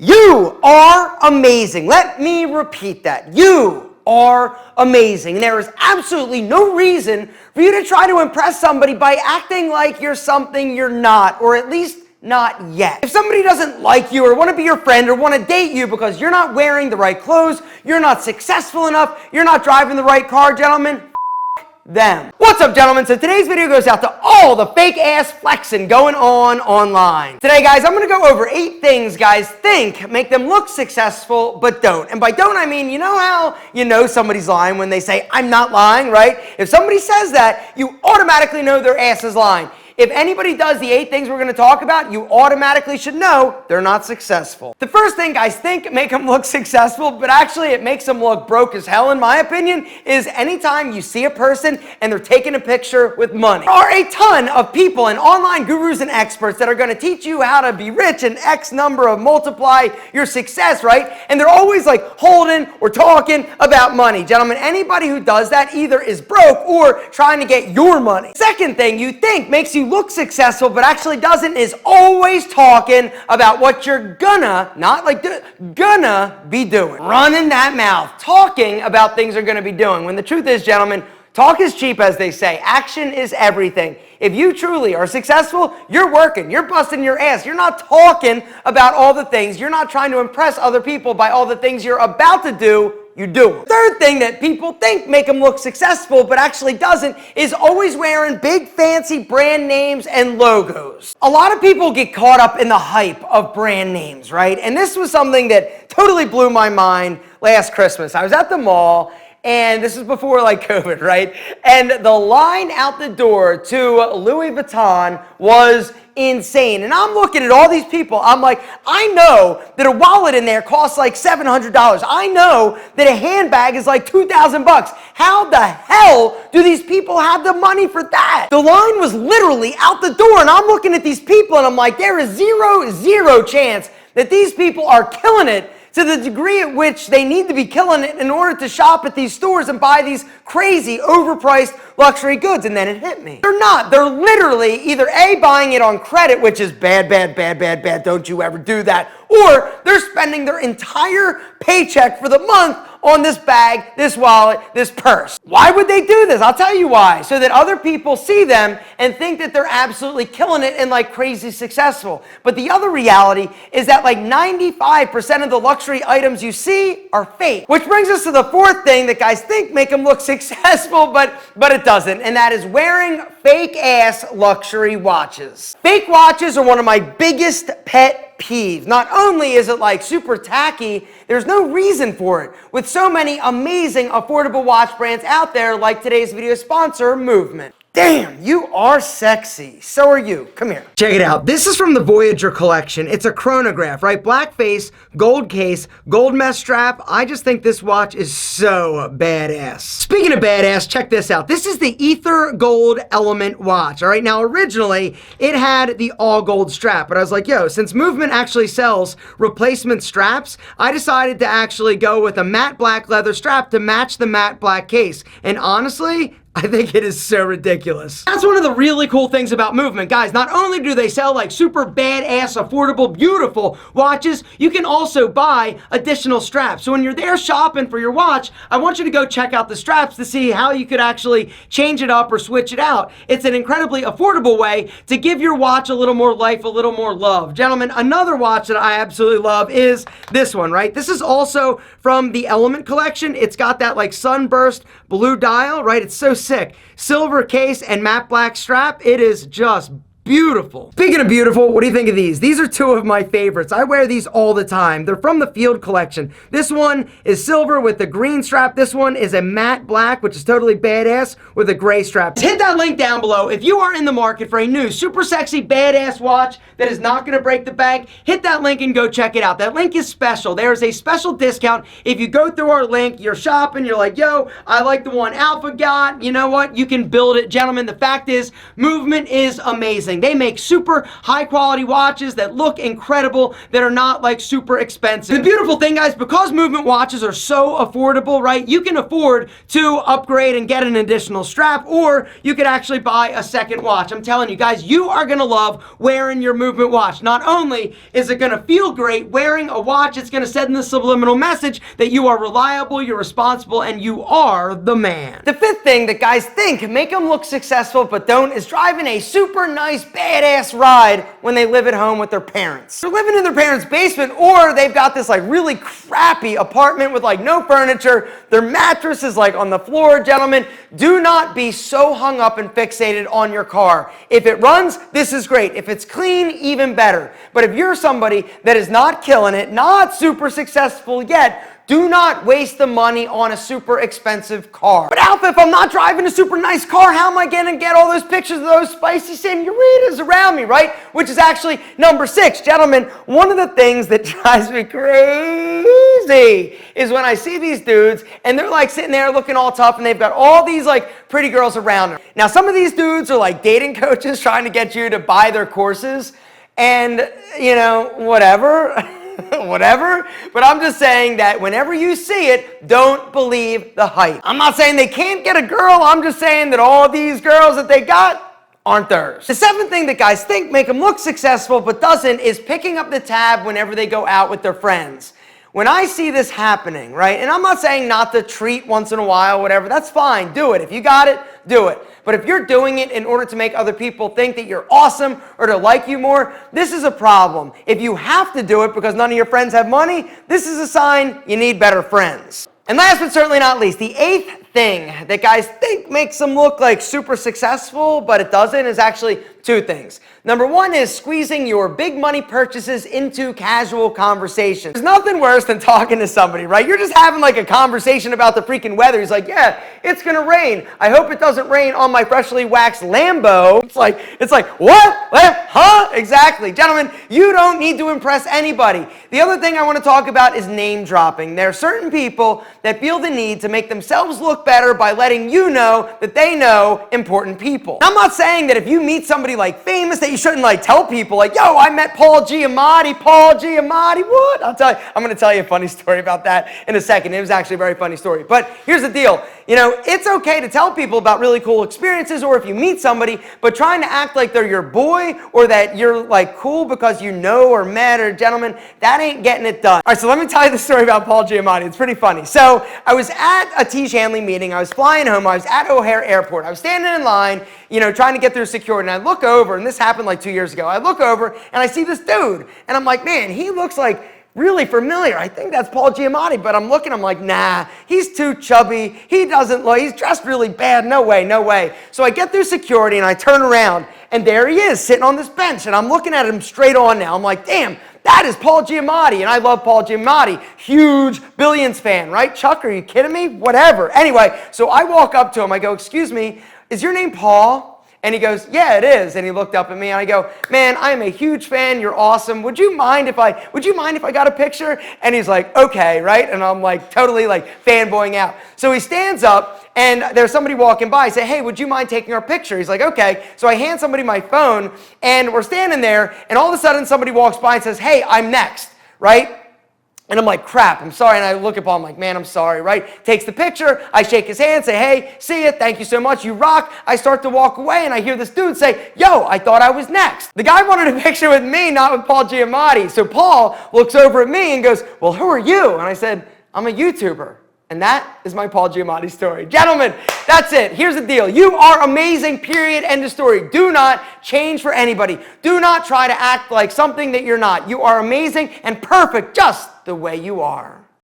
You are amazing. Let me repeat that. You are amazing. And there is absolutely no reason for you to try to impress somebody by acting like you're something you're not, or at least not yet. If somebody doesn't like you or want to be your friend or want to date you because you're not wearing the right clothes, you're not successful enough, you're not driving the right car, gentlemen, them. What's up, gentlemen? So today's video goes out to all the fake ass flexing going on online. Today, guys, I'm going to go over 8 things guys think make them look successful but don't. And by don't, I mean, you know how you know somebody's lying when they say, I'm not lying, right? If somebody says that, you automatically know their ass is lying. If anybody does the 8 things we're going to talk about, you automatically should know they're not successful. The first thing guys think make them look successful, but actually it makes them look broke as hell, in my opinion, is anytime you see a person and they're taking a picture with money. There are a ton of people and online gurus and experts that are going to teach you how to be rich and X number of multiply your success, right? And they're always like holding or talking about money. Gentlemen, anybody who does that either is broke or trying to get your money. Second thing you think makes you look successful but actually doesn't is always talking about what you're gonna, not like gonna be doing. Running that mouth, talking about things you're gonna be doing. When the truth is, gentlemen, talk is cheap, as they say. Action is everything. If you truly are successful, you're working, you're busting your ass. You're not talking about all the things. You're not trying to impress other people by all the things you're about to do. You do. Third thing that people think make them look successful but actually doesn't is always wearing big fancy brand names and logos. A lot of people get caught up in the hype of brand names, right? And this was something that totally blew my mind last Christmas. I was at the mall, and this is before like COVID, right? And the line out the door to Louis Vuitton was insane. And I'm looking at all these people. I'm like, I know that a wallet in there costs like $700. I know that a handbag is like $2,000. How the hell do these people have the money for that? The line was literally out the door, and I'm looking at these people and I'm like, there is zero chance that these people are killing it to the degree at which they need to be killing it in order to shop at these stores and buy these crazy overpriced luxury goods. And then it hit me. They're not. They're literally either A, buying it on credit, which is bad, don't you ever do that, or they're spending their entire paycheck for the month on this bag, this wallet, this purse. Why would they do this? I'll tell you why. So that other people see them and think that they're absolutely killing it and like crazy successful. But the other reality is that like 95% of the luxury items you see are fake. Which brings us to the fourth thing that guys think make them look successful, but it doesn't. And that is wearing fake ass luxury watches. Fake watches are one of my biggest pet peeves. Not only is it like super tacky, there's no reason for it. With so many amazing affordable watch brands out there like today's video sponsor, Movement. Damn, you are sexy. So are you. Come here. Check it out. This is from the Voyager collection. It's a chronograph, right? Black face, gold case, gold mesh strap. I just think this watch is so badass. Speaking of badass, check this out. This is the Ether Gold Element watch. All right, now originally it had the all gold strap, but I was like, yo, since Movement actually sells replacement straps, I decided to actually go with a matte black leather strap to match the matte black case. And honestly, I think it is so ridiculous. That's one of the really cool things about Movement. Guys, not only do they sell like super badass, affordable, beautiful watches, you can also buy additional straps. So when you're there shopping for your watch, I want you to go check out the straps to see how you could actually change it up or switch it out. It's an incredibly affordable way to give your watch a little more life, a little more love. Gentlemen, another watch that I absolutely love is this one, right? This is also from the Element collection. It's got that like sunburst blue dial, right? It's so sick. Silver case and matte black strap. It is just beautiful. Speaking of beautiful, what do you think of these? These are 2 of my favorites. I wear these all the time. They're from the Field collection. This one is silver with the green strap. This one is a matte black, which is totally badass, with a gray strap. Hit that link down below. If you are in the market for a new super sexy badass watch that is not going to break the bank, hit that link and go check it out. That link is special. There is a special discount. If you go through our link, you're shopping, you're like, yo, I like the one Alpha got. You know what? You can build it. Gentlemen, the fact is, Movement is amazing. amazing. They make super high quality watches that look incredible, that are not like super expensive. The beautiful thing, guys, because Movement watches are so affordable, right? You can afford to upgrade and get an additional strap, or you could actually buy a second watch. I'm telling you guys, you are gonna love wearing your Movement watch. Not only is it gonna feel great wearing a watch, it's gonna send the subliminal message that you are reliable, you're responsible, and you are the man. The fifth thing that guys think can make them look successful but don't is driving a super nice badass ride when they live at home with their parents. They're living in their parents' basement, or they've got this like really crappy apartment with like no furniture. Their mattress is like on the floor. Gentlemen, do not be so hung up and fixated on your car. If it runs, this is great. If it's clean, even better. But if you're somebody that is not killing it, not super successful yet, do not waste the money on a super expensive car. But Alpha, if I'm not driving a super nice car, how am I going to get all those pictures of those spicy senoritas around me, right? Which is actually number 6. Gentlemen, one of the things that drives me crazy is when I see these dudes and they're like sitting there looking all tough and they've got all these like pretty girls around them. Now, some of these dudes are like dating coaches trying to get you to buy their courses and, you know, whatever. Whatever, but I'm just saying that whenever you see it, don't believe the hype. I'm not saying they can't get a girl, I'm just saying that all these girls that they got aren't theirs. The 7th thing that guys think make them look successful but doesn't is picking up the tab whenever they go out with their friends. When I see this happening, right, and I'm not saying not to treat once in a while, whatever, that's fine, do it. If you got it, do it. But if you're doing it in order to make other people think that you're awesome or to like you more, this is a problem. If you have to do it because none of your friends have money, this is a sign you need better friends. And last but certainly not least, the 8th thing that guys think makes them look like super successful, but it doesn't, is actually 2 things. Number 1 is squeezing your big money purchases into casual conversations. There's nothing worse than talking to somebody, right? You're just having like a conversation about the freaking weather. He's like, yeah, it's gonna rain. I hope it doesn't rain on my freshly waxed Lambo. It's like, what? Huh? Exactly. Gentlemen, you don't need to impress anybody. The other thing I want to talk about is name dropping. There are certain people that feel the need to make themselves look better by letting you know that they know important people. I'm not saying that if you meet somebody like famous that you shouldn't like tell people like, yo, I met Paul Giamatti, what? I'm going to tell you a funny story about that in a second. It was actually a very funny story. But here's the deal. You know, it's okay to tell people about really cool experiences, or if you meet somebody, but trying to act like they're your boy or that you're like cool because you know or met, or gentlemen, that ain't getting it done. All right, so let me tell you the story about Paul Giamatti. It's pretty funny. So I was at a Tiege Hanley meeting. I was flying home. I was at O'Hare Airport. I was standing in line, you know, trying to get through security. And I look over, and this happened like 2 years ago. I look over, and I see this dude. And I'm like, man, he looks like really familiar. I think that's Paul Giamatti, but I'm looking, I'm like, nah, he's too chubby. He doesn't look, he's dressed really bad. No way, no way. So I get through security, and I turn around, and there he is, sitting on this bench. And I'm looking at him straight on now. I'm like, damn, that is Paul Giamatti, and I love Paul Giamatti. Huge Billions fan, right? Chuck, are you kidding me? Whatever. Anyway, so I walk up to him. I go, excuse me, is your name Paul? And he goes, yeah, it is. And he looked up at me, and I go, man, I am a huge fan. You're awesome. Would you mind if I got a picture? And he's like, okay, right? And I'm like totally like fanboying out. So he stands up, and there's somebody walking by. I say, hey, would you mind taking our picture? He's like, okay. So I hand somebody my phone, and we're standing there, and all of a sudden somebody walks by and says, hey, I'm next, right? And I'm like, crap, I'm sorry. And I look at Paul, I'm like, man, I'm sorry, right? Takes the picture, I shake his hand, say, hey, see ya, thank you so much, you rock. I start to walk away, and I hear this dude say, yo, I thought I was next. The guy wanted a picture with me, not with Paul Giamatti. So Paul looks over at me and goes, well, who are you? And I said, I'm a YouTuber. And that is my Paul Giamatti story. Gentlemen, that's it. Here's the deal. You are amazing, period, end of story. Do not change for anybody. Do not try to act like something that you're not. You are amazing and perfect just the way you are.